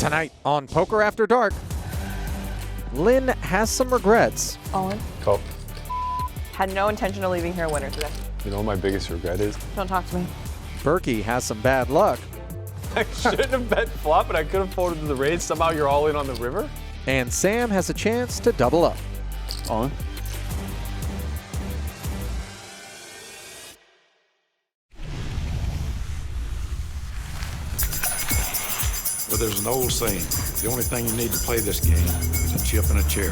Tonight on Poker After Dark, Lynn has some regrets. All in. Call. Had no intention of leaving here a winner today. You know what my biggest regret is? Don't talk to me. Berkey has some bad luck. I shouldn't have bet flop, but I could have folded to the raise. Somehow you're all in on the river? And Sam has a chance to double up. On. Well, there's an old saying, the only thing you need to play this game is a chip and a chair.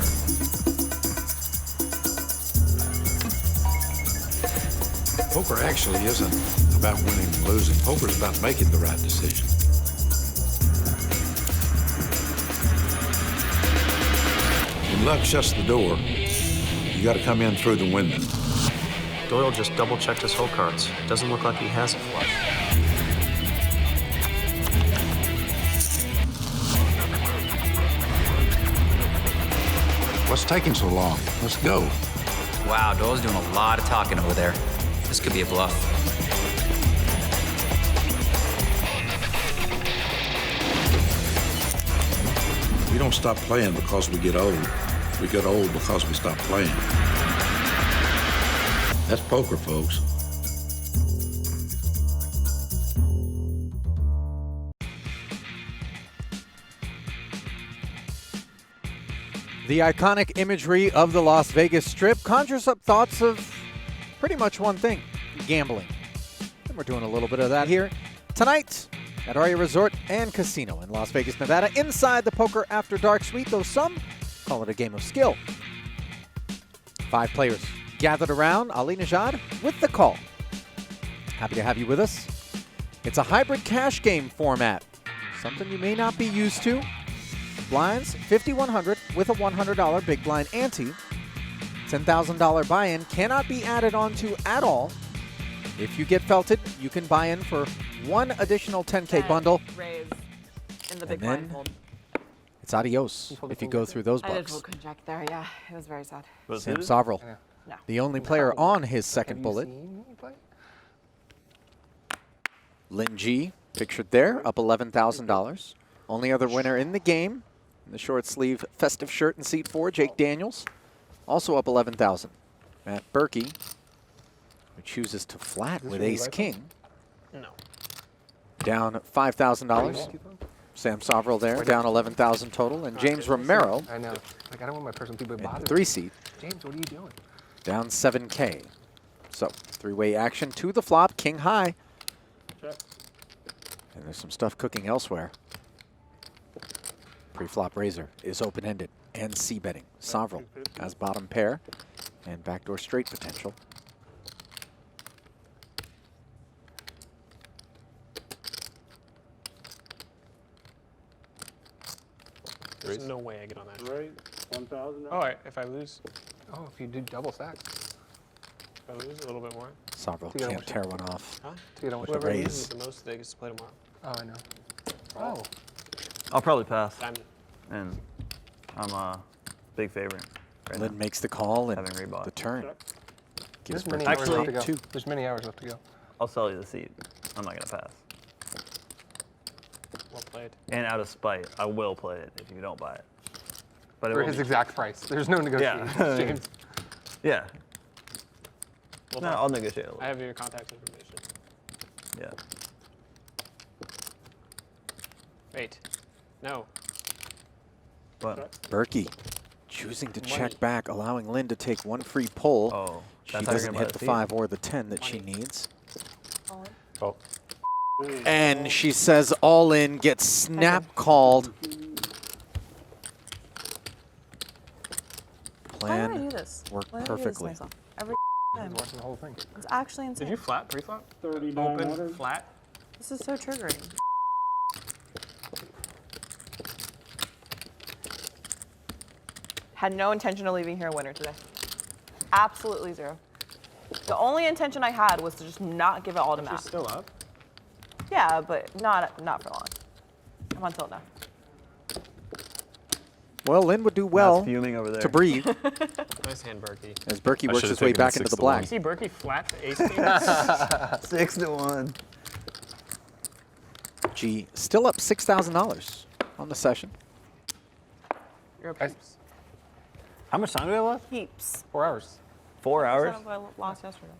Poker actually isn't about winning and losing. Poker is about making the right decision. When luck shuts the door, you got to come in through the window. Doyle just double-checked his hole cards. Doesn't look like he has a flush. What's taking so long? Let's go. Wow, Doyle's doing a lot of talking over there. This could be a bluff. We don't stop playing because we get old. We get old because we stop playing. That's poker, folks. The iconic imagery of the Las Vegas Strip conjures up thoughts of pretty much one thing: gambling. And we're doing a little bit of that here tonight at Aria Resort and Casino in Las Vegas, Nevada, inside the Poker After Dark suite, though some call it a game of skill. 5 players gathered around Ali Najad with the call. Happy to have you with us. It's a hybrid cash game format, something you may not be used to. Blinds, 5,100 with a $100 big blind ante. $10,000 buy-in cannot be added onto at all. If you get felted, you can buy in for one additional 10K bundle. Raise in the And big then blind fold. it's adios if you go through those I did bucks. full jack there, yeah. It was very sad. Sam Soverel, No. the only player on his second bullet. Lynn G, pictured there, up $11,000. Only other winner in the game, in the short sleeve festive shirt in seat 4, Jake Daniels, also up $11,000. Matt Berkey, who chooses to flat with ace-king. No. Down $5,000. Sam Soverel there, down $11,000 total. And James Romero, I know. Like, I don't want my personal people to in bother the 3-seat, James, what are you doing? down $7K. So, 3-way action to the flop, king high. And there's some stuff cooking elsewhere. Pre-flop razor is open-ended and c-betting. Soverel has bottom pair and backdoor straight potential. There's no way I get on that. Right, 1,000. Oh, if I lose, Oh, if you do double stacks. if I lose a little bit more. Soverel Yeah, can't what's tear one off. Huh? To get on With with the Whoever raise. loses the most, they get to play tomorrow. Oh, I know. Oh. I'll probably pass, I'm and I'm a big favorite right Lynn now. makes the call and Having rebought. the turn. Gives There's many Berkey hours Actually- left to go. 2. There's many hours left to go. I'll sell you the seat. I'm not gonna pass. well played. And out of spite, I will play it if you don't buy it. But it For will his be- exact price. There's no negotiation. Yeah. James. Yeah. Well No, done. I'll negotiate a little. I have your contact information. Yeah. Wait. No. But Berkey choosing to check back, allowing Lynn to take one free pull. oh, She that's how you're doesn't gonna buy hit the seat? 5 or the 10 that she needs. All in. Oh. And she says all in, gets snap called. Why do I Plan do this? worked Why do I do this to perfectly. myself? Every time. Watching the whole thing. It's actually insane. Did you flat pre-flop? 3,900. Open flat? This is so triggering. Had no intention of leaving here a winner today. Absolutely zero. The only intention I had was to just not give it all to She's Matt. still up. Yeah, but not for long. I'm on tilt now. Well, Lynn would do well Matt's fuming over there. to breathe Nice hand, Berkey. as Berkey I works should've his way taken back the into the 6 to black. one. See Berkey flat to ace king? 6-1. G still up $6,000 on the session. You're a Guys. peeps. How much time do we have left? Peeps. 4 hours. 4 hours? That's what I lost yesterday.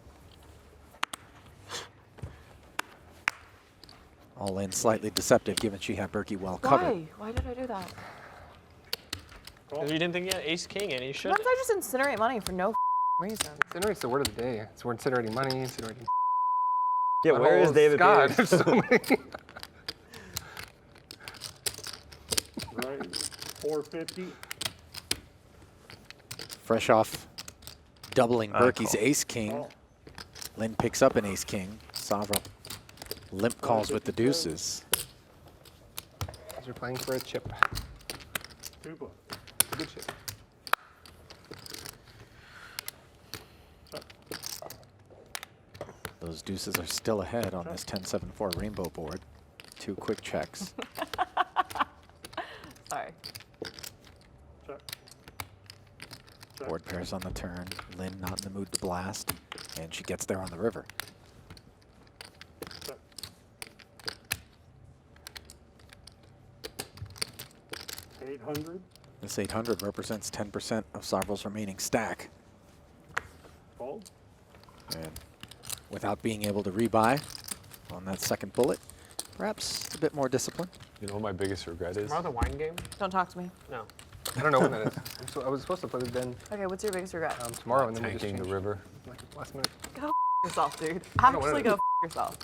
All in slightly deceptive given she had Berkey well covered. Why? Why did I do that? You didn't think you had ace king and he should. Sometimes I just incinerate money for no reason. Incinerate's the word of the day. It's we're incinerating money, incinerating. Yeah, where is David God, Pierce? there's so many. Right, 450. Fresh off doubling Berkey's call. ace king. Lynn picks up an ace king. Soverel limp calls with the deuces. Because you're playing for a chip. 2 bluff. A good chip. Those deuces are still ahead on this 10-7-4 rainbow board. 2 quick checks. Sorry. Check. Board pairs on the turn. Lynn not in the mood to blast. And she gets there on the river. Check. $800. This 800 represents 10% of Soverel's remaining stack. Fold. And without being able to rebuy on that second bullet, perhaps a bit more discipline. You know what my biggest regret is? Tomorrow the wine game? Don't talk to me. No. I don't know when that is. I was supposed to play with Ben Okay, what's your biggest regret? tomorrow, and then we just Tanking the changed, river. like last minute. Go f yourself, dude. know what Actually, it go is. f yourself.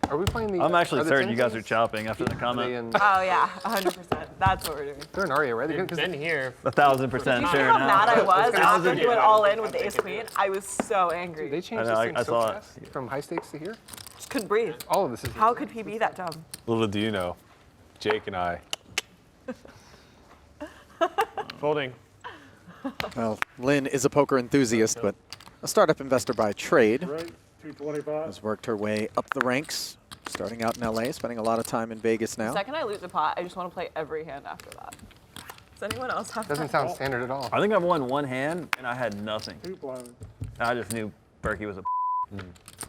Are we playing the? I'm actually are the certain you guys are tendencies? chopping after the Are they comment. in? Oh yeah, 100%. That's what we're doing. They're in Aria, right? Because Been here. 1,000% You sure see how mad I now. was after he went all in with the I'm ace taking queen? I was so angry. they changed I know, this thing I so saw it. fast from high stakes to here. Just couldn't breathe. All of this is. How could he be that dumb? Little do you know, Jake and I. Folding. Well, Lynn is a poker enthusiast, but a startup investor by trade. Right, 225. Has worked her way up the ranks, starting out in LA, spending a lot of time in Vegas now. The second I lose a pot, I just want to play every hand after that. Does anyone else have Doesn't that? sound standard at all. I think I've won one hand, and I had nothing. 2 blind. I just knew Berkey was a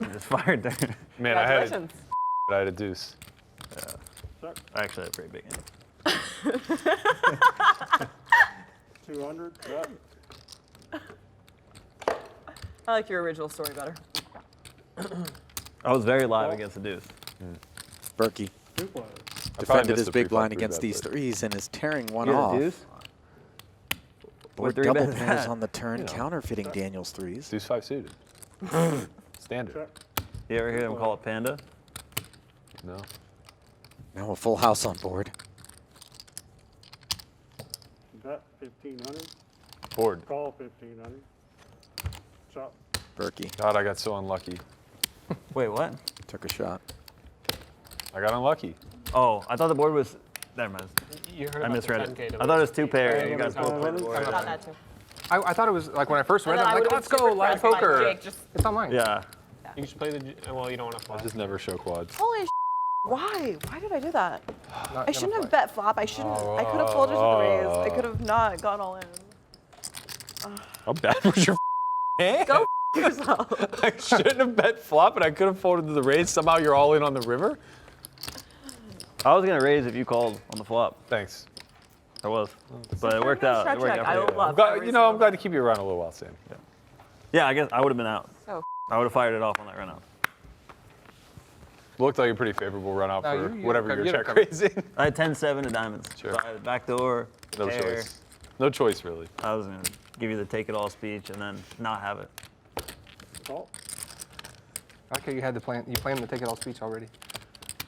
I just fired there. Man, I had Congratulations. a deuce. Check. I actually had a pretty big hand. 200. Check. I like your original story better. I was very live against the deuce. Berkey 2 blind. defended missed his the big pre-flop blind against three these bet, threes and is tearing one You had a off. deuce? Board three double bet is pairs that? on the turn, You know. counterfeiting Daniel's threes. Deuce 5 suited. Standard. Check. You ever hear them call it panda? No. Now a full house on board. Bet 1500. Board. Call 1500. Chop. Berkey God, I got so unlucky. Wait, what? took a shot. I got unlucky. Oh, I thought the board was. Never mind. You heard I about misread the it. 10K I thought it was 2 pair, and you Yeah, guys yeah, both yeah. played the board. I got that too. I thought it was like when I first read And it, then I'm I like, would've let's been go super live impressed by poker. Jake just- It's online. Yeah. You just play the. Well, you don't want to I fly. just never show quads. Holy sh! Why? Why did I do that? Not I shouldn't gonna have fly. bet flop. I shouldn't. I could have folded to the raise. I could have not gone all in. How bad was your hand? Go f yourself. I shouldn't have bet flop, and I could have folded to the raise. Somehow you're all in on the river. I was going to raise if you called on the flop. Thanks. I was. But it worked out. It worked out I for will you. love I'm glad, every you know, I'm single glad to keep you around a little while, Sam. Yeah. Yeah, I guess I would have been out. So I would have fired it off on that run out. Looked like a pretty favorable run out No, for you whatever covered- you're you check covered. raising. I had 10-7 to diamonds. Sure. So I had backdoor, No pair. choice. No choice, really. I was going to give you the take it all speech and then not have it. Call. I like how you had the plan. You planned the take it all speech already.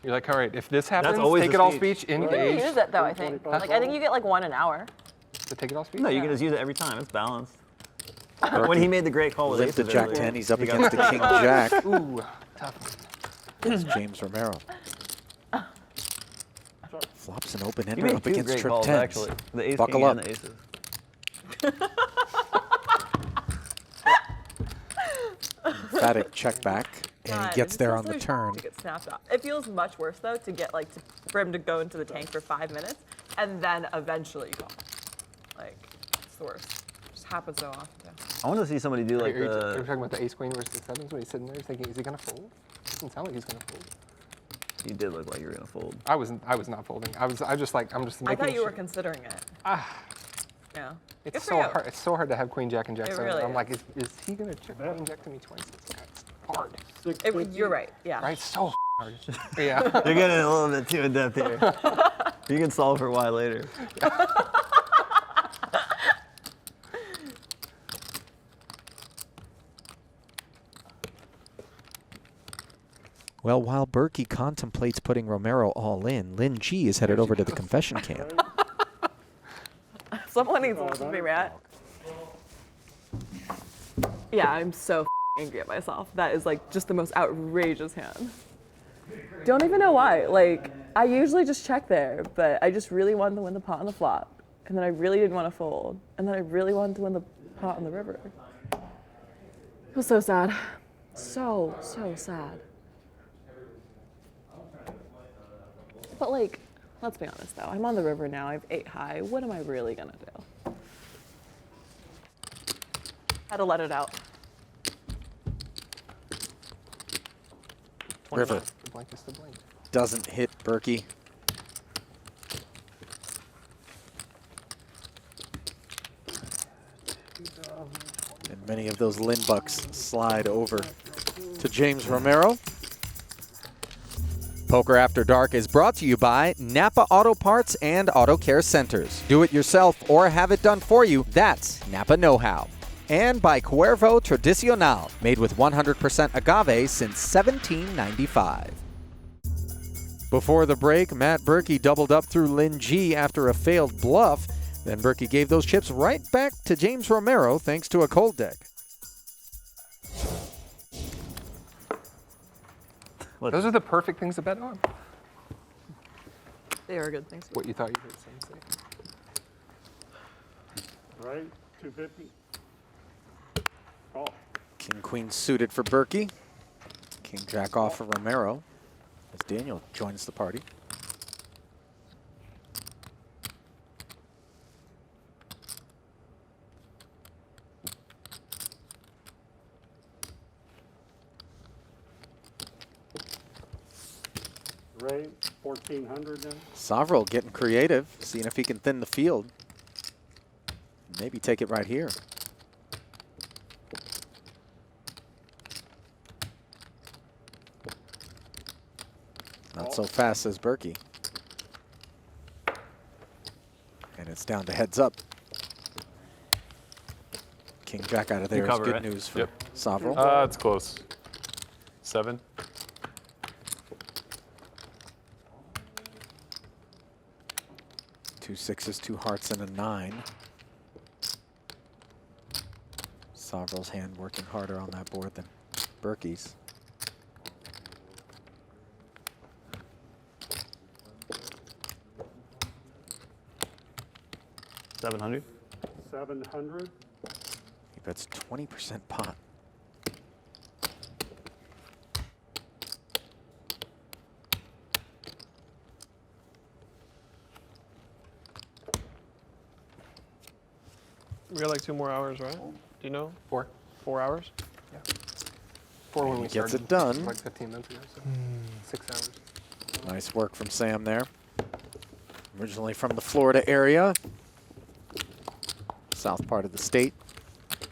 You're like, all right, if this happens, always take the it all speech. speech, you can engage. use it though. I think. Like I think you get like 1 an hour. The take it all speech. No, you can just use it every time. It's balanced. When he made the great call with Lift the aces Jack earlier, 10. He's up he got- against the King Jack. Ooh, tough. It's James Romero. Flops an open You ender made up 2 against great trip calls, 10s. actually. The ace Buckle king up. and the aces. Emphatic check back, and God, he gets it there feels on the so turn. To get snapped off. It feels much worse though to get like for him to go into the tank for 5 minutes and then eventually call. Like it's the worst. It just happens so often. I want to see somebody do like Are you the. talking about the ace queen versus the sevens when he's sitting there thinking, is he gonna fold? Doesn't sound like he's gonna fold. You did look like you were gonna fold. I was not folding. I'm just making I thought you were sure. considering it. Yeah. Good It's for so you. hard. It's so hard to have queen jack and jack. It seven. really I'm like, is. is he gonna check queen jack to me twice? It's hard. You're right. Yeah. Right? So hard. Yeah. You're getting a little bit too in depth here. You can solve for why later. Well, while Berkey contemplates putting Romero all in, Lin G is headed over to the confession camp. Someone needs to listen to me, Matt. Yeah, I'm so angry at myself. That is like just the most outrageous hand. Don't even know why. Like, I usually just check there, but I just really wanted to win the pot on the flop. And then I really didn't want to fold. And then I really wanted to win the pot on the river. It was so sad. So sad. But like, let's be honest though. I'm on the river now. I have 8 high. What am I really gonna do? Had to let it out. River The blank is the blank. doesn't hit Berkey. And many of those Lin bucks slide over to James Romero. Poker After Dark is brought to you by Napa Auto Parts and Auto Care Centers. Do it yourself or have it done for you. That's Napa Know-How. And by Cuervo Tradicional, made with 100% agave since 1795. Before the break, Matt Berkey doubled up through Lin G after a failed bluff. Then Berkey gave those chips right back to James Romero thanks to a cold deck. Those are the perfect things to bet on. They are good things. What you thought you heard Sensei. Right, 250. Call. King Queen suited for Berkey. King Jack off for Romero as Daniel joins the party. Ray, 1400 then. Soverel getting creative, seeing if he can thin the field. Maybe take it right here. Not so fast, says Berkey. And it's down to heads up. King Jack out of there is cover, good right? news for Yep. Soverel. It's close. 7. Two sixes, 2 hearts, and a 9. Soverel's hand working harder on that board than Berkey's. $700. 700. He bets 20% pot. We got like 2 more hours, right? Do you know? 4. 4 hours? Yeah. 4 when He we gets started. it done. Like 15 minutes ago, so 6 hours. Nice work from Sam there. Originally from the Florida area, south part of the state.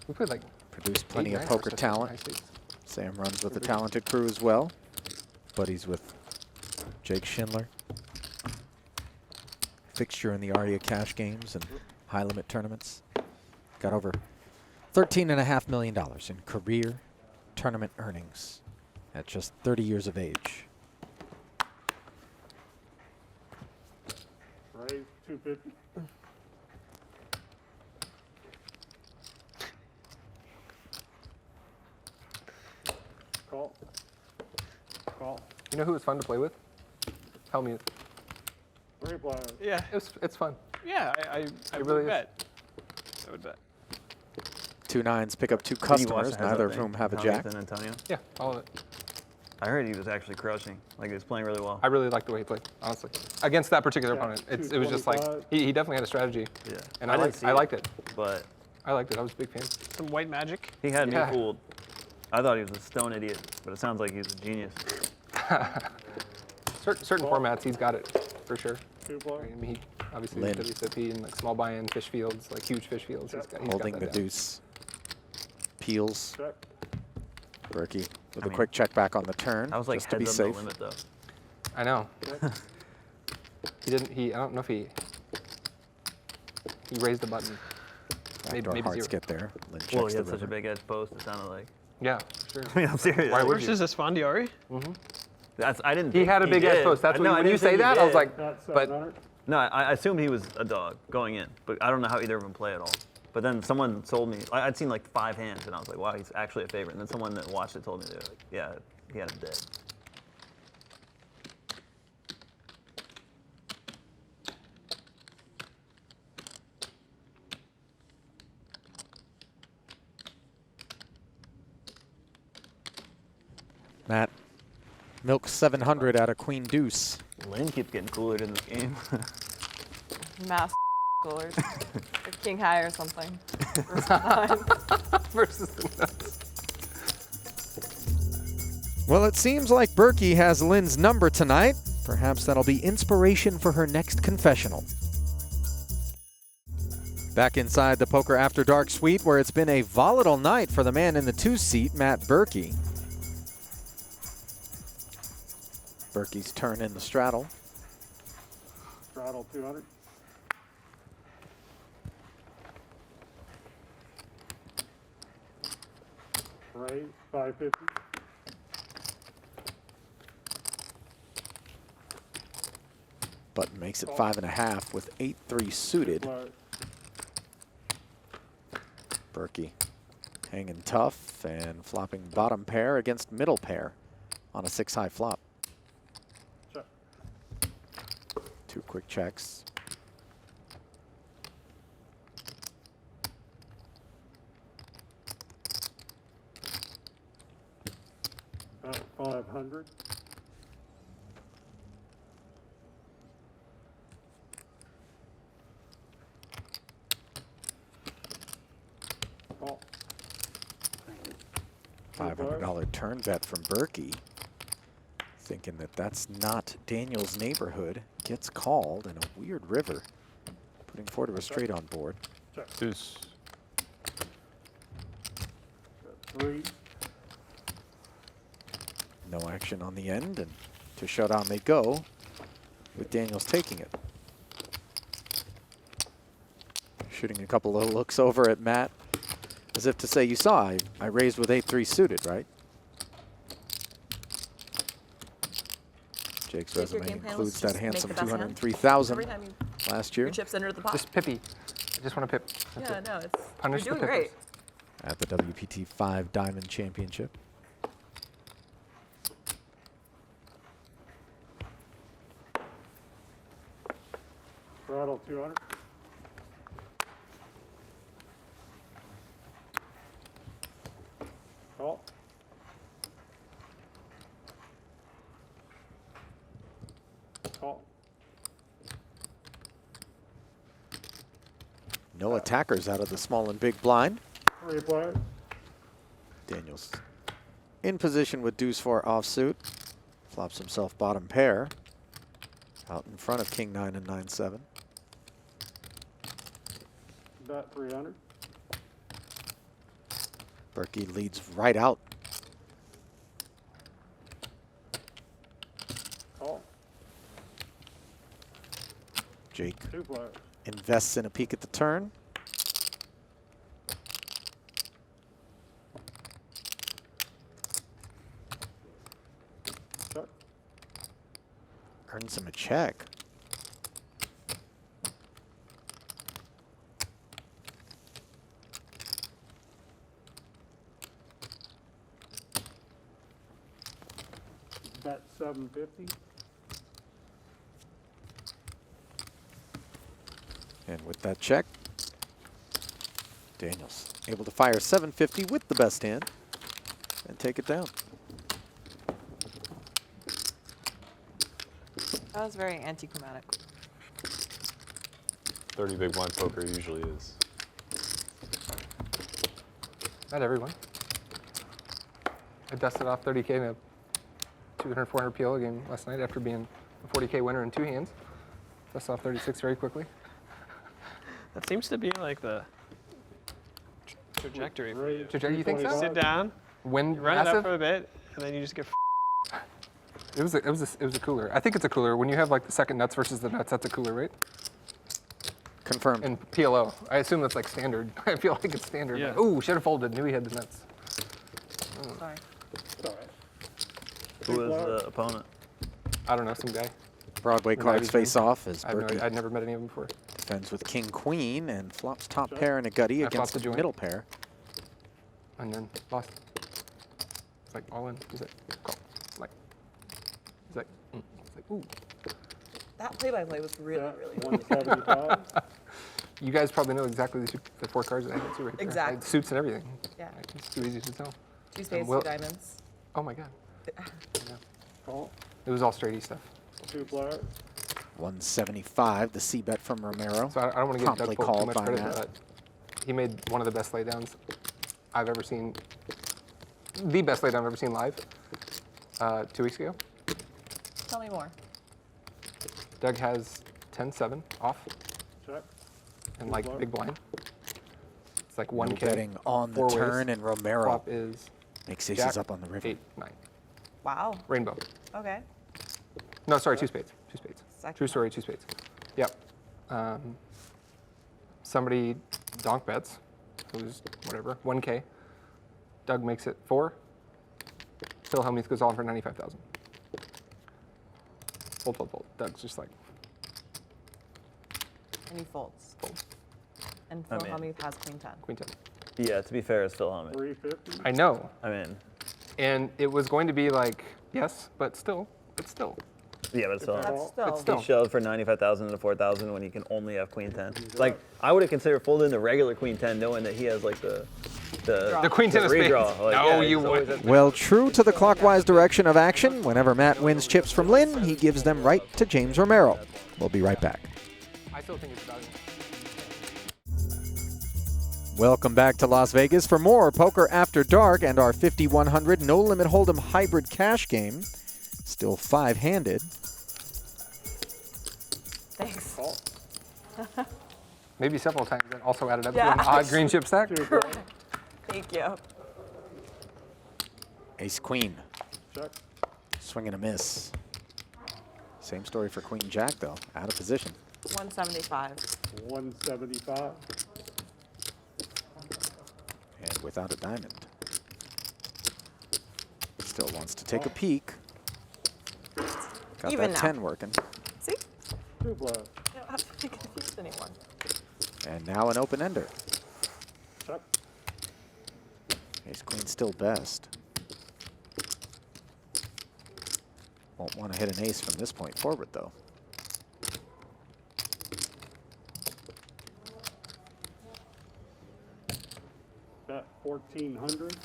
We played like Produced plenty 8, of 9 poker hours in talent. United States. Sam runs with a talented crew as well. Buddies with Jake Schindler. Fixture in the Aria cash games and high limit tournaments. Got over $13.5 million in career tournament earnings at just 30 years of age. Ray, 250. Call. Call. You know who was fun to play with? Helmuth. Very blind. Yeah. It's fun. Yeah, I It would really is. bet. I would bet. 2 9s pick up 2 Did you watch customers, the heads-up neither of thing whom have a from jack. San Antonio? Yeah, all of it. I heard he was actually crushing. Like he was playing really well. I really liked the way he played, honestly. Against that particular Yeah, opponent, it was just like 225. he definitely had a strategy, Yeah. and I didn't see I liked it. But I liked it. I was a big fan. Some white magic. he had Yeah. me fooled. I thought he was a stone idiot, but it sounds like he's a genius. That's certain formats, he's got it for sure. Two players. I mean, he obviously Lynn. WSOP and like small buy-in fish fields, like huge fish fields. He's Holding got the that down. deuce. Peels. Check. Berkey with I a mean, quick check back on the turn. That was like just to be heads up no safe. limit though. I know. He didn't. I don't know if he raised the button. Backdoor maybe hearts zero. get there. Lynn checks Well, he the had such a river. big edge post. It sounded like. Yeah, sure. I mean, I'm serious. Why would Which you? is this Fondiari? I didn't. He think had a big ass did. post. That's No, what I when you didn't think say he that, I was did. like, That's but 700. No, I assumed he was a dog going in, but I don't know how either of them play at all. But then someone told me, I'd seen like 5 hands, and I was like, wow, he's actually a favorite. And then someone that watched it told me, they were like, yeah, he had him dead. Matt, milk 700 out of Queen Deuce. Lynn keeps getting cooler in this game. Mass coolers. Or king high or something. versus the nuts. Well, it seems like Berkey has Lynn's number tonight. Perhaps that'll be inspiration for her next confessional. Back inside the Poker After Dark suite, where it's been a volatile night for the man in the 2 seat, Matt Berkey. Berkey's turn in the straddle. Straddle 200. Raise 550. Button makes it 5.5 with 8-3 suited. Players. Berkey hanging tough and flopping bottom pair against middle pair on a 6-high flop. Check. 2 quick checks. Bet 500. Call. $500 turn bet from Berkey. Thinking that that's not Daniel's neighborhood. Gets called in a weird river. Putting 4 to a straight on board. Check. Deuce. Bet 3. No action on the end, and to showdown they go, with Daniels taking it. Shooting a couple of looks over at Matt, as if to say, you saw, I raised with 8-3 suited, right? Jake's Jake, your resume game plan includes was that just make handsome the best hand. 203,000 Every time you last year your chips enter the pot. Just pippy. I just want to pip. That's Yeah, it. no, it's Punish you're the doing great. pippers. at the WPT 5 Diamond Championship. Straddle 200. Call. Call. No attackers out of the small and big blind. 3 players. Daniels in position with deuce 4 offsuit. Flops himself bottom pair. Out in front of king 9 and 9-7. Bet 300. Berkey leads right out. Call. Jake 2 players. invests in a peek at the turn. Check. Earns him a check. Bet 750. And with that check, Daniels able to fire 750 with the best hand and take it down. That was very anticlimactic. 30 big blind poker usually is. Not everyone. I dusted off 30K in a 200, 400 PL game last night after being a 40K winner in 2 hands. Dust off 36 very quickly. That seems to be like the trajectory. Trajectory, you think so? Sit down, Win you run it massive? up for a bit, and then you just get. It was a cooler. I think it's a cooler. When you have like the second nuts versus the nuts, that's a cooler, right? Confirmed. And PLO. I assume that's like standard. I feel like it's standard. Yeah. Ooh, should have folded. Knew he had the nuts. Sorry. Who was the opponent? I don't know, some guy. Broadway The cards Ivy face team. off as I'd never met any of them before. defends with king queen and flops top pair and a gutty I flopped against the the joint. middle pair. And then lost. It's like all in. He's like, call. Like, he's like, It's like, ooh. That play-by-play was really, Yeah, really 175. You guys probably know exactly the 4 cards that I had too right there. Exactly. Like, suits and everything. Yeah. Like, it's too easy to tell. 2 spades, Will- 2 diamonds. Oh my god. Call. It was all straighty stuff. 2 players. 175, the C bet from Romero. So I don't want to give Doug Promptly Polk too called much by credit, Matt. but he made one of the best laydowns I've ever seen. The best laydown I've ever seen live 2 weeks ago. Tell me more. Doug has 10-7 off Check. and like Flop. big blind. It's like No 1K. betting on the 4 ways. turn, and Romero Flop is makes Jack, aces up on the river. 8, 9. Wow. Rainbow. Okay. No, sorry, 2 spades. 2 spades. Second True story, 2 spades. Yep. Somebody donk bets. It was whatever, 1K. Doug makes it 4. Phil Hellmuth goes all for 95,000. Fold, fold, fold. Doug's just like, And he folds. fold. And I Phil mean- Hellmuth has queen 10. Queen 10. Yeah, to be fair, it's Phil Hellmuth. 350. I know. I mean, And it was going to be like, yes, but still. yeah, but it's Phil That's Hellmuth. Still. But still. He shoved for 95,000 into 4,000 when he can only have queen 10. Like, I would have considered folding the regular queen 10 knowing that he has like the The queen 10 of spades. redraw. Like, No, yeah, you he's always wouldn't. at- Well, true to the clockwise direction of action, whenever Matt wins chips from Lynn, he gives them right to James Romero. We'll be right back. I still think it's valuable. Welcome back to Las Vegas for more Poker After Dark and our 5,100 No Limit Hold'em hybrid cash game. Still 5-handed. Thanks. Maybe several times that also added up Yeah. to an odd green chip stack. Thank you. Ace Queen. Check. Swing and a miss. Same story for Queen Jack, though. Out of position. 175. 175. And without a diamond. Still wants to take a peek. Got Even that now. 10 working. See? 2 players. You don't have to be confused anymore. And now an open ender. Check. Ace Queen still best. Won't want to hit an ace from this point forward, though. Bet 1,400.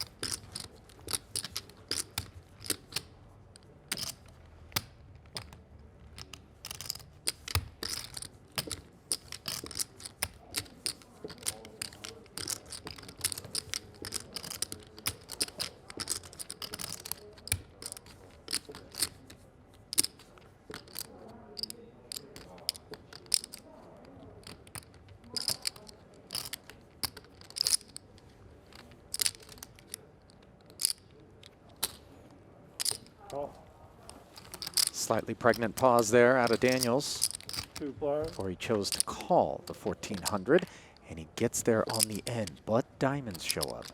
Call. Slightly pregnant pause there out of Daniels. 2 players. Or he chose to call the 1,400, and he gets there on the end, but diamonds show up.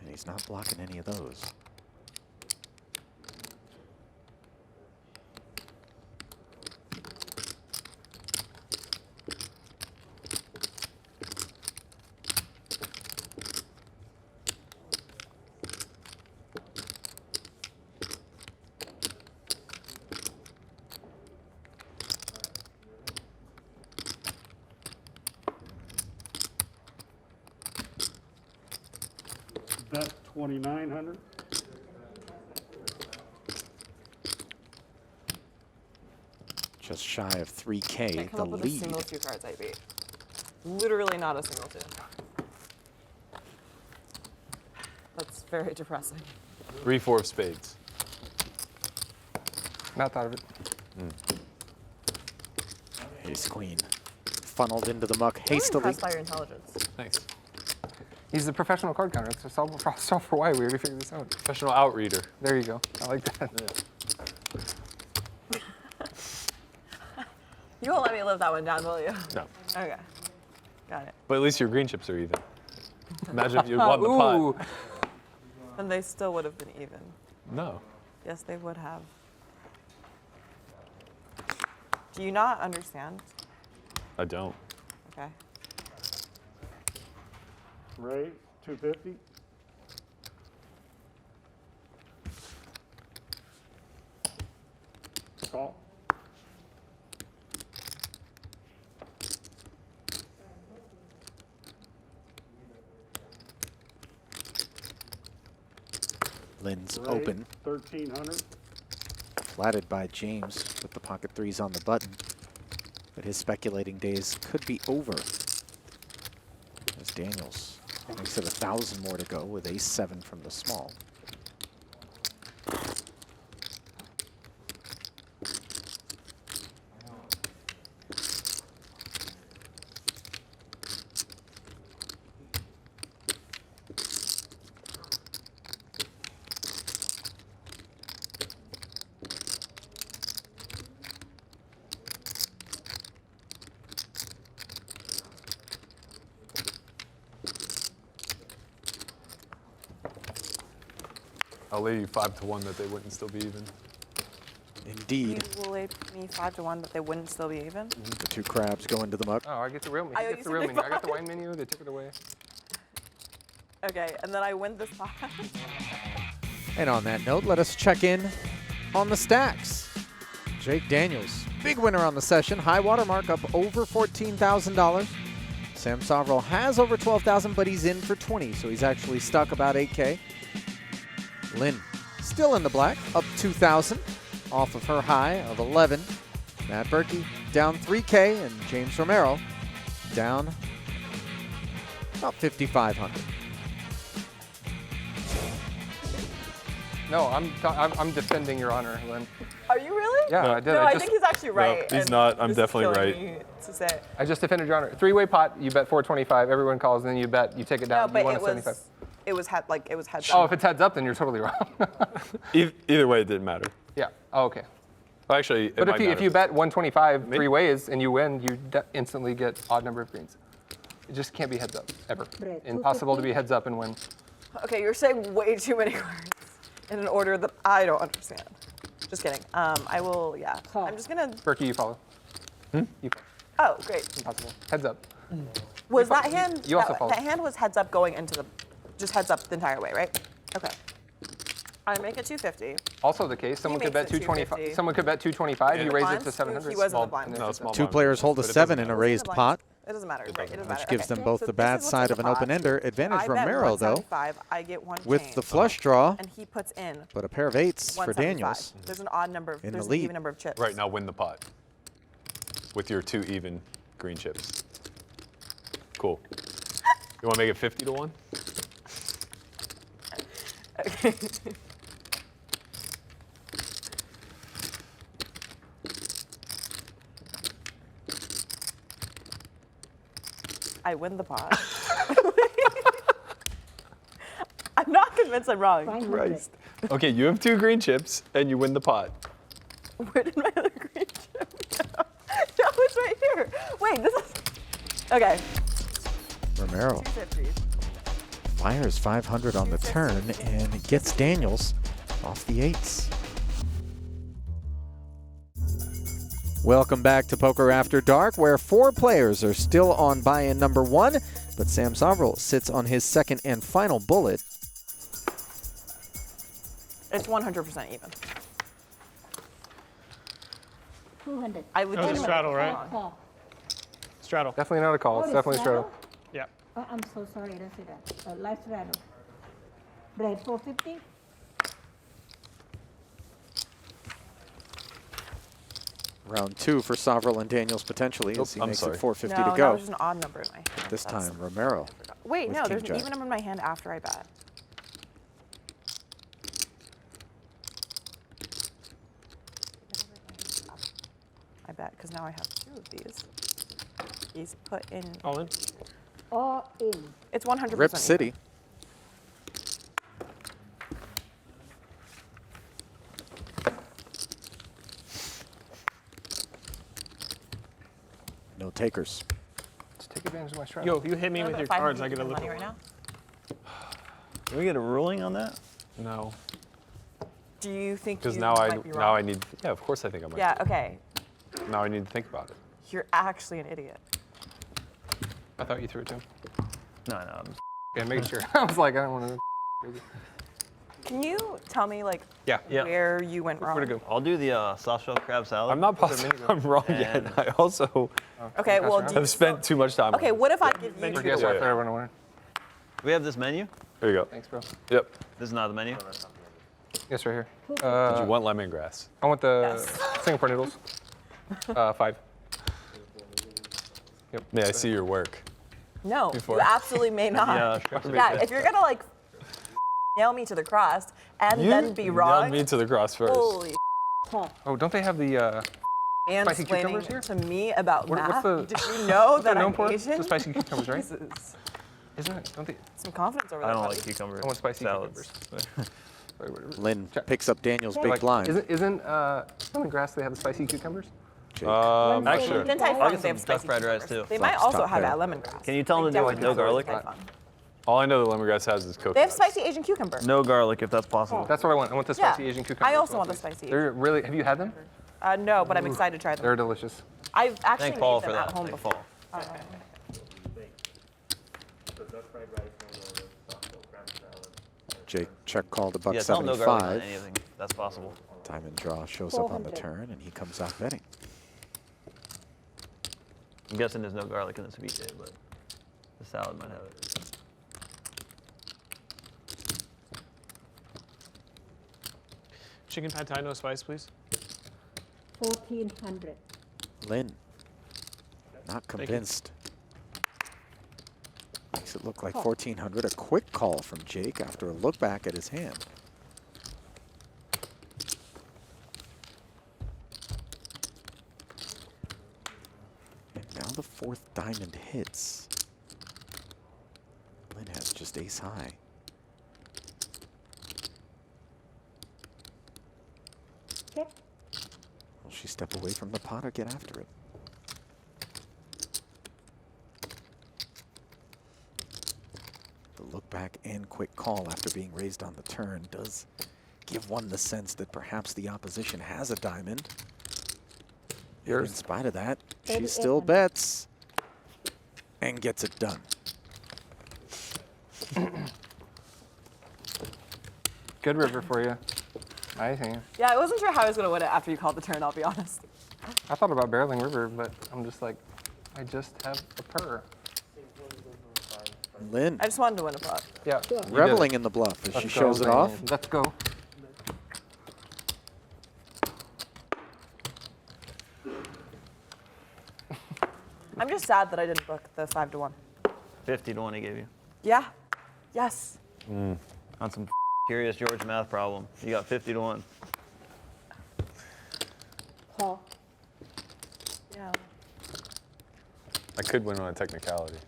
And he's not blocking any of those. Bet 2,900. Just shy of 3K, Can't come the up with a lead. single 2 cards I beat. Literally not a single 2. That's very depressing. 3-4 of spades. Not thought of it. Ace queen. Funneled into the muck I'm hastily. impressed by your intelligence. Thanks. He's a professional card counter. That's solve for why we already figured this out. Professional outreader. There you go. I like that. You won't let me live that one down, will you? No. Okay. Got it. But at least your green chips are even. Imagine if you won the pot. And they still would have been even. No. Yes, they would have. Do you not understand? I don't. Okay. Raise, 250. Call. Lynn's Raise, open. 1,300. Flatted by James with the pocket threes on the button. But his speculating days could be over. As Daniels makes it 1,000 more to go with ace-7 from the small. I'll lay you 5-1 that they wouldn't still be even. Indeed. You will lay me 5-1, but they wouldn't still be even? The two crabs go into the muck. Oh, I get the real menu. I I owe get you the real something menu. I got the back. wine menu. They took it away. Okay, and then I win this pot. And on that note, let us check in on the stacks. Jake Daniels, big winner on the session. High water mark up over $14,000. Sam Soverel has over $12,000, but he's in for 20, so he's actually stuck about 8K. Lynn, still in the black, up 2,000 off of her high of 11. Matt Berkey down 3K, and James Romero down about 5,500. No, I'm defending Your Honor, Lynn. Are you really? Yeah, I did. No, I just, think he's actually right. he's and not. I'm this is definitely killing right. me to say. I just defended Your Honor. Three-way pot. You bet 425. Everyone calls, and then you bet. You take it No, down. but you won it a 75. was heads Oh, up. if it's heads up, then you're totally wrong. Either way, it didn't matter. Yeah. Oh, okay. Well, actually, it But might if matter. you bet 125 Maybe. three ways and you win, you instantly get odd number of greens. It just can't be heads up ever. Impossible to be heads up and win. Okay, you're saying way too many cards in an order that I don't understand. Just kidding. I will, yeah. I'm just gonna. Berkey, you follow. You follow. Oh, great. Impossible. Heads up. Was that hand? You also that, follow. that hand was heads up going into the, just heads up the entire way, right? Okay. I make it 250. Also the case, someone could makes bet it 225. 250. Someone could bet 225. You raise it Blinds? to 700. He was in the Small- blind. no, small Two blind. players hold a But it 7 doesn't in a matter. raised pot, It doesn't matter. Right? It doesn't matter. which gives Okay. them both So the this bad is what's side in of the an pot. open-ender. Advantage I bet Romero, though, 175, I get one with change, the flush draw, and he puts in but a pair of 8s for 175. Daniels. There's an odd number. In the There's an lead. even number of chips. Right, now win the pot. With your 2 even green chips. Cool. You want to make it 50-1? Okay. I win the pot. I'm not convinced I'm wrong. Christ. Okay, you have 2 green chips, and you win the pot. Where did my other green chip go? No, it's right here. Wait, this is. Okay. Romero 250. fires 500 on the turn and gets Daniels off the 8s. Welcome back to Poker After Dark, where 4 players are still on buy-in number 1, but Sam Soverel sits on his second and final bullet. It's 100% even. 200. I would That was a do straddle, it. right? Call. Straddle. Definitely not a call. It's definitely straddle. Yeah. Oh, I'm so sorry, I didn't see that. Live straddle. Red 450. Round 2 for Soverel and Daniels potentially as he I'm makes sorry. it 450 No, to that go. was just an odd number in my hand. This That's- time, Romero. Wait, with no, King there's an Jack. even number in my hand after I bet. I bet, because now I have 2 of these. He's put in. All in? All in. It's 100%. Rip City. even. No takers. Let's take advantage of my strap. Yo, if you hit me What with about your 500 cards, I get a money little. right now. Can we get a ruling on that? No. Do you think Because you now might be wrong? now I need. Yeah, of course I think I might. Yeah, okay. Now I need to think about it. You're actually an idiot. I thought you threw it too. No, no. I'm Yeah, making sure. I was like, I don't want to. Can you tell me, like, Yeah. where you went wrong? Where to go? I'll do the soft shell crab salad. I'm not positive I'm wrong yet. And- I also Okay, well, do you have spent too much time. Okay, on it. what if I give you Or 2 guess to what? win? For everyone to win. Do we have this menu? There you go. Thanks, bro. Yep. This is not the menu. Yes, right here. Did you want lemongrass? I want the Yes. Singapore noodles. 5. Yep. May I see your work? No, Before. you absolutely may not. Yeah, If you're gonna like nail me to the cross and then be wrong, nailed me to the cross first. holy Oh, don't they have the? Spicy cucumbers here? mansplaining to me about What's math. the- Did you know What's that that known I'm for? Asian? The spicy cucumbers, right? Jesus. Isn't it? Don't they? Some confidence over I there. don't buddy. like cucumber I want spicy salads. Lynn picks up Daniel's big blind. Isn't lemongrass? They have the spicy cucumbers. Jake. Actually, Didn't I I'll find get they have some duck spicy fried rice, cucumbers? too. They might Flops also top have pair. that lemongrass. Can you tell them to do Definitely no have garlic? Thai fun. all I know the lemongrass has is coconut. They have spicy Asian cucumber. No garlic, if that's possible. That's what I want. I want the Yeah. spicy Asian cucumbers. I also as well, want the please. spicy They're really. Have you had them? No, but I'm excited to try them. They're delicious. I've actually Thank Paul made for them that. at home Thank before. Paul. Jake check called $1.75. Yeah, tell them no garlic on anything. That's possible. Diamond draw shows up on the 400. turn, and he comes out betting. I'm guessing there's no garlic in the sweet day, but the salad might have it. Chicken pad thai, no spice, please. 1400. Lynn, not convinced. Makes it look like 1,400. A quick call from Jake after a look back at his hand. And now the 4th diamond hits. Lynn has just ace high. Check. Will she step away from the pot or get after it? The look back and quick call after being raised on the turn does give one the sense that perhaps the opposition has a diamond. In spite of that, she still 3,800. bets and gets it done. Good river for you. Nice hand. Yeah, I wasn't sure how I was going to win it after you called the turn, I'll be honest. I thought about barreling river, but I'm just like, I just have a purr. Lynn, I just wanted to win a pot. Yeah. reveling in the bluff as she shows it off. Let's go. I'm just sad that I didn't book the 5 to 1. 50 to 1 he gave you. Yeah. Yes. On some curious George math problem. You got 50 to 1. Call. Yeah. I could win on a technicality.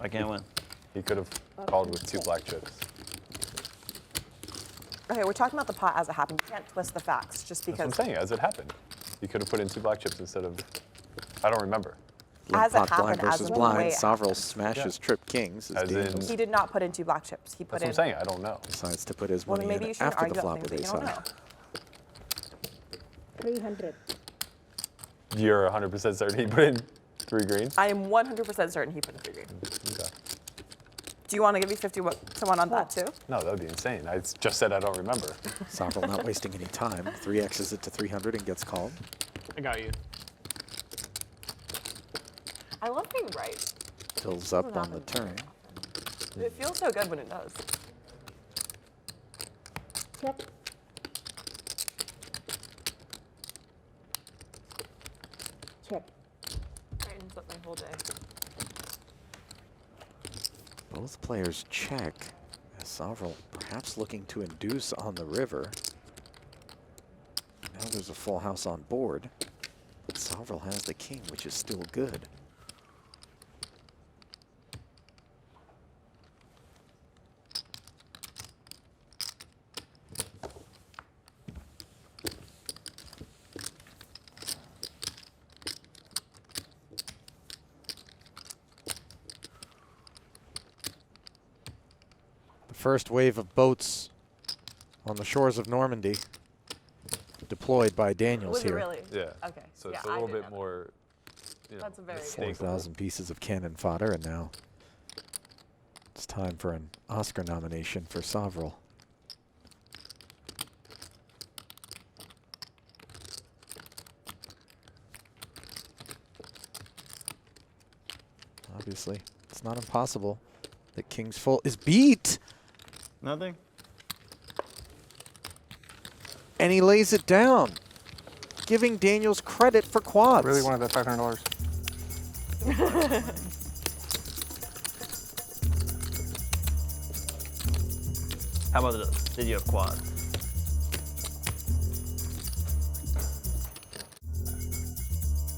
I can't win. He could have called with 2 black chips. Okay, we're talking about the pot as it happened. You can't twist the facts just That's because. what I'm saying, as it happened. You could have put in 2 black chips instead of, I don't remember. Lynn As it pot blind happened, as versus it blind. way Soverel smashes trip kings. As in- Daniels He did not put in 2 black chips. He put That's what I'm in. saying, I don't know. decides to put his Well, money maybe in you shouldn't after the argue flop about with things ace that you don't high. know. 300. You're 100% certain he put in 3 greens? I am 100% certain he put in 3 green. Okay. Do you want to give me 50 to 1 on that too? No, that would be insane. I just said I don't remember. Soverel not wasting any time. 3x's it to 300 and gets called. I got you. I love being right. Fills up on the turn. It feels so good when it does. Check. Check. Brightens up my whole day. Both players check as Soverel perhaps looking to induce on the river. Now there's a full house on board. Soverel has the king, which is still good. The first wave of boats on the shores of Normandy deployed by Daniels Was it here. really? Yeah. Okay. So Yeah, it's a I little didn't bit know more. You know, That's a very good 4,000 pieces of cannon fodder, and now it's time for an Oscar nomination for Soverel. Obviously, it's not impossible that King's Full is beat, Nothing? and he lays it down, giving Daniels credit for quads. Really wanted that $500. How about this? Did you have quads?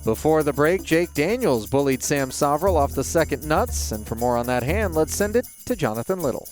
Before the break, Jake Daniels bullied Sam Soverel off the second nuts, and for more on that hand, let's send it to Jonathan Little.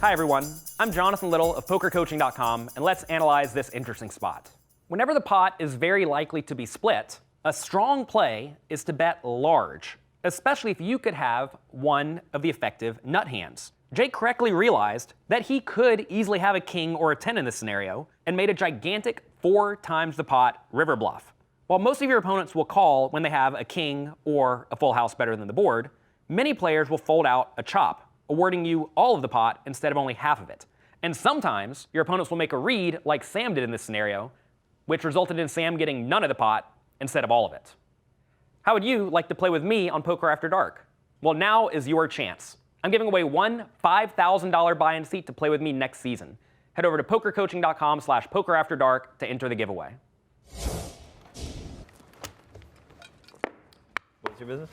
Hi everyone, I'm Jonathan Little of pokercoaching.com, and let's analyze this interesting spot. Whenever the pot is very likely to be split, a strong play is to bet large, especially if you could have one of the effective nut hands. Jake correctly realized that he could easily have a king or a 10 in this scenario, and made a gigantic 4 times the pot river bluff. While most of your opponents will call when they have a king or a full house better than the board, many players will fold out a chop, awarding you all of the pot instead of only half of it. And sometimes your opponents will make a read like Sam did in this scenario, which resulted in Sam getting none of the pot instead of all of it. How would you like to play with me on Poker After Dark? Well, now is your chance. I'm giving away one $5,000 buy-in seat to play with me next season. Head over to pokercoaching.com/pokerafterdark to enter the giveaway. What's your business?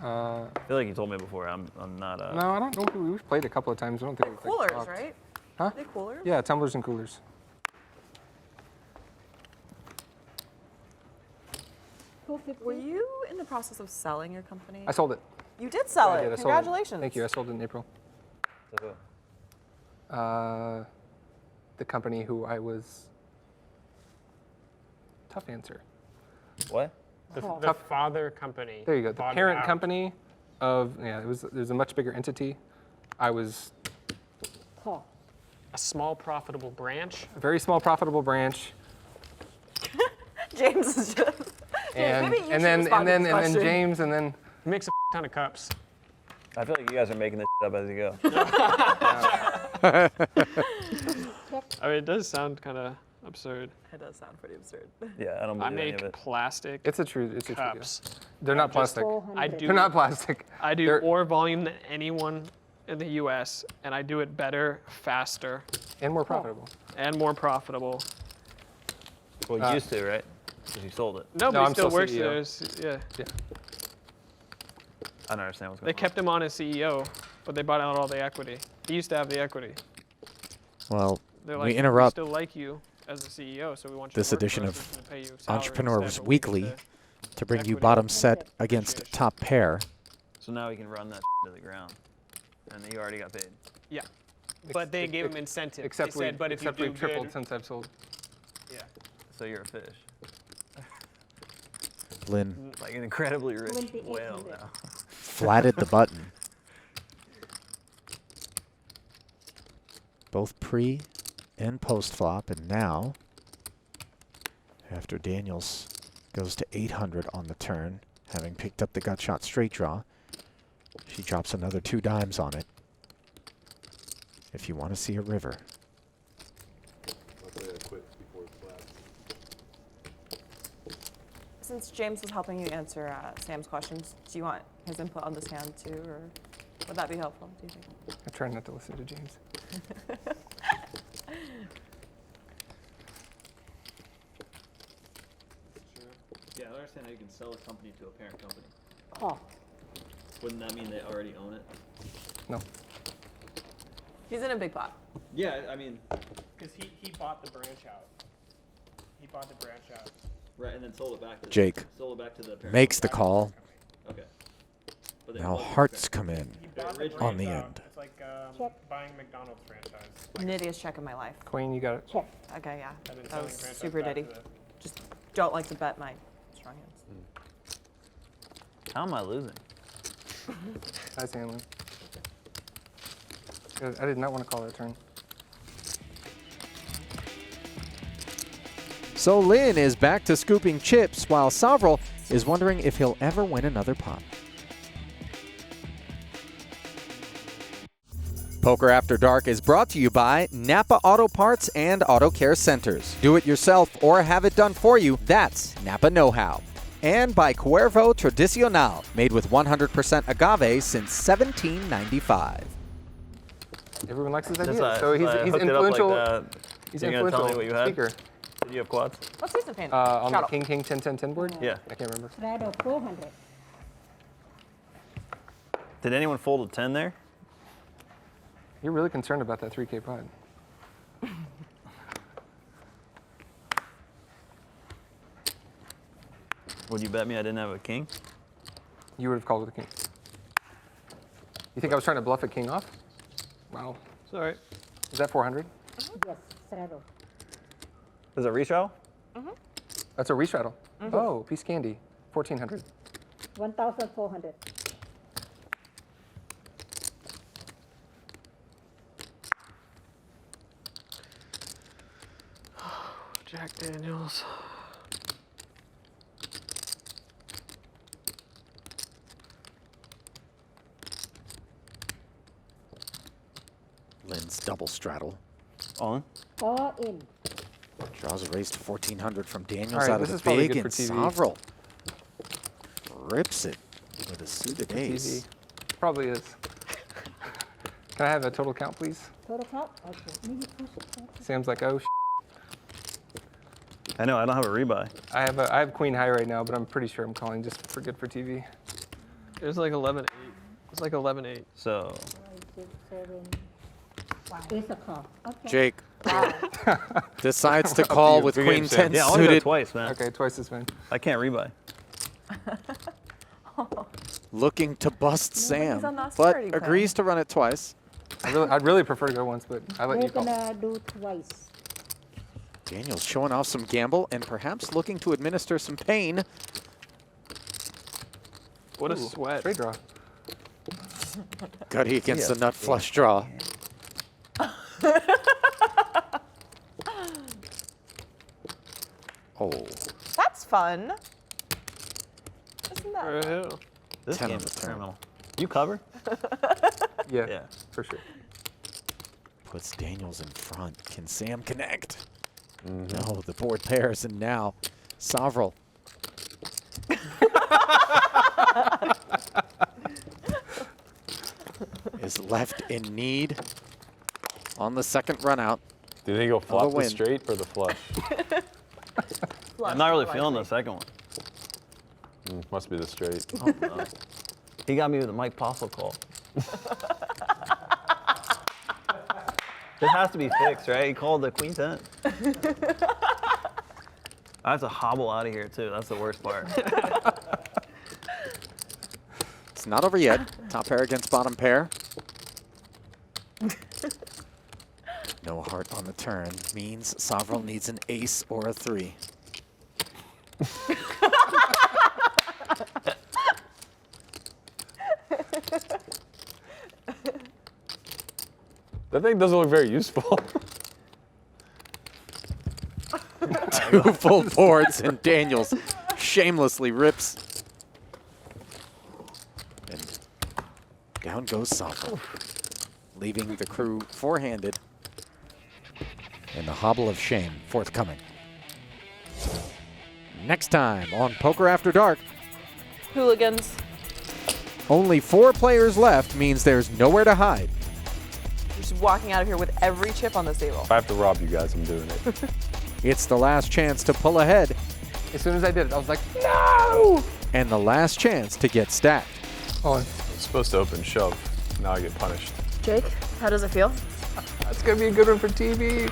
I feel like you told me before. I'm not. No, I don't know. We've played a couple of times. I don't think we've Coolers, talked. right? Huh? Are they coolers? Yeah, tumblers and coolers. Were you in the process of selling your company? I sold it. You did sell Yeah, I it. did. I sold it. Congratulations. Thank you. I sold it in April. The company who I was. Tough answer. What? The Tough- father company. There you go. The bought it parent out. company of there's a much bigger entity. I was A small profitable branch. a very small profitable branch, James is just. and maybe you and should then respond and to then this and then question. James and then He makes a ton of cups. I feel like you guys are making this up as you go. I mean, it does sound kind of absurd. It does sound pretty absurd. Yeah, I don't I believe any of make it. plastic it's a true yeah. cups. They're not plastic. I do. They're not plastic. I do They're- more volume than anyone in the U.S. and I do it better, faster, and more profitable. and more profitable. Well, you used to, right? Because you sold it. Nobody I'm still still works CEO. there. Yeah. I don't understand what's They going kept him on as CEO, but they bought out all the equity. He used to have the equity. Well, They're like, we interrupt We still like you as the CEO, so we want you this to work edition for of us and pay you salary Entrepreneurs instead, but we Weekly get to bring you equity. bottom set against top pair. on. So now we can run that to the ground. And you already got paid. Yeah. But they gave him incentive. Except they said, but if you except do we've tripled good, since I've sold. yeah. So you're a fish. Lynn Like an incredibly rich 2800. whale now. flatted the button. Both pre and post flop, and now, after Daniels goes to 800 on the turn, having picked up the gut shot straight draw, she drops another 2 dimes on it. If you want to see a river. Since James was helping you answer Sam's questions, do you want his input on this hand too, or would that be helpful, do you think? I try not to listen to James. Yeah, I don't understand how you can sell a company to a parent company. Call. Wouldn't that mean they already own it? No. He's in a big pot. Yeah, I mean, Because he bought the branch out. He bought the branch out. Right, and then sold it back to Jake sold it back to the parent. makes the call. Okay. But then Now it wasn't hearts come in originally on the end. It's like buying McDonald's franchise. Nittiest check of my life. Queen, you got it. Check. Okay, yeah. I've been That selling was franchise super back nitty. to the- Just don't like to bet my strong hands. How am I losing? Nice handling. I did not want to call that turn. So Lynn is back to scooping chips while Soverel is wondering if he'll ever win another pot. Poker After Dark is brought to you by Napa Auto Parts and Auto Care Centers. Do it yourself or have it done for you. That's Napa Know-How. And by Cuervo Tradicional, made with 100% agave since 1795. Everyone likes his Just, ideas. So he's hooked it up influential. Like that. He's You gonna influential tell me what you had? speaker. Did you have quads? Let's see some pain. On the Straddle. king, king, 10, 10, 10 board? Yeah. I can't remember. Straddle 400. Did anyone fold a 10 there? You're really concerned about that 3K pot. Would you bet me I didn't have a king? You would have called with a king. You think I was trying to bluff a king off? Wow. It's all right. Is that 400? Yes, straddle. Is it reshow? That's a restraddle. Oh, piece candy. 1400. 1,400. Jack Daniels. Lynn's double straddle. On. All in. Draws a raise to 1,400 from Daniels All right, out of this the is probably big, good and for TV. Soverel rips it with a suited ace. TV. Probably is. Can I have a total count, please? Total count? Okay. Maybe push it. Sam's like, oh, I know, I don't have a rebuy. I have queen high right now, but I'm pretty sure I'm calling just for good for TV. It was like 11-8. It was like 11-8. So. 5, 6, 7. Ace of call. Okay. Jake Wow. decides to Up to call you. with Good queen game, 10 Sam. Yeah, I want to go suited, twice, man. Okay, twice as many. I can't rebuy. looking to bust Sam, he's on the but austerity plan. agrees to run it twice. I'd really prefer to go once, but I let We're you call. gonna do twice. Daniel's showing off some gamble and perhaps looking to administer some pain. What a Ooh, sweat. Straight draw. Gutty against the nut flush draw. Oh, That's fun. Isn't that For fun? who? This 10 game on the is turn. criminal. You cover? Yeah, Yeah. for sure. puts Daniels in front. Can Sam connect? No, the board pairs, and now Soverel. is left in need on the second run out. Do you think he'll flop the win. straight or the flush? I'm not really feeling the second one. Must be the straight. Oh, no. He got me with a Mike Postle call. This has to be fixed, right? He called the queen 10. I have to hobble out of here, too. That's the worst part. It's not over yet. Top pair against bottom pair. No heart on the turn means Soverel needs an ace or a 3. That thing doesn't look very useful. 2 full boards, and Daniels shamelessly rips. And down goes Soverel, leaving the crew four-handed. And the hobble of shame forthcoming. Next time on Poker After Dark, Hooligans. only 4 players left means there's nowhere to hide. Just walking out of here with every chip on this table. If I have to rob you guys, I'm doing it. It's the last chance to pull ahead As soon as I did it, I was like, no! and the last chance to get stacked. Oh, It's supposed to open shove. Now I get punished. Jake, how does it feel? that's gonna be a good one for TV.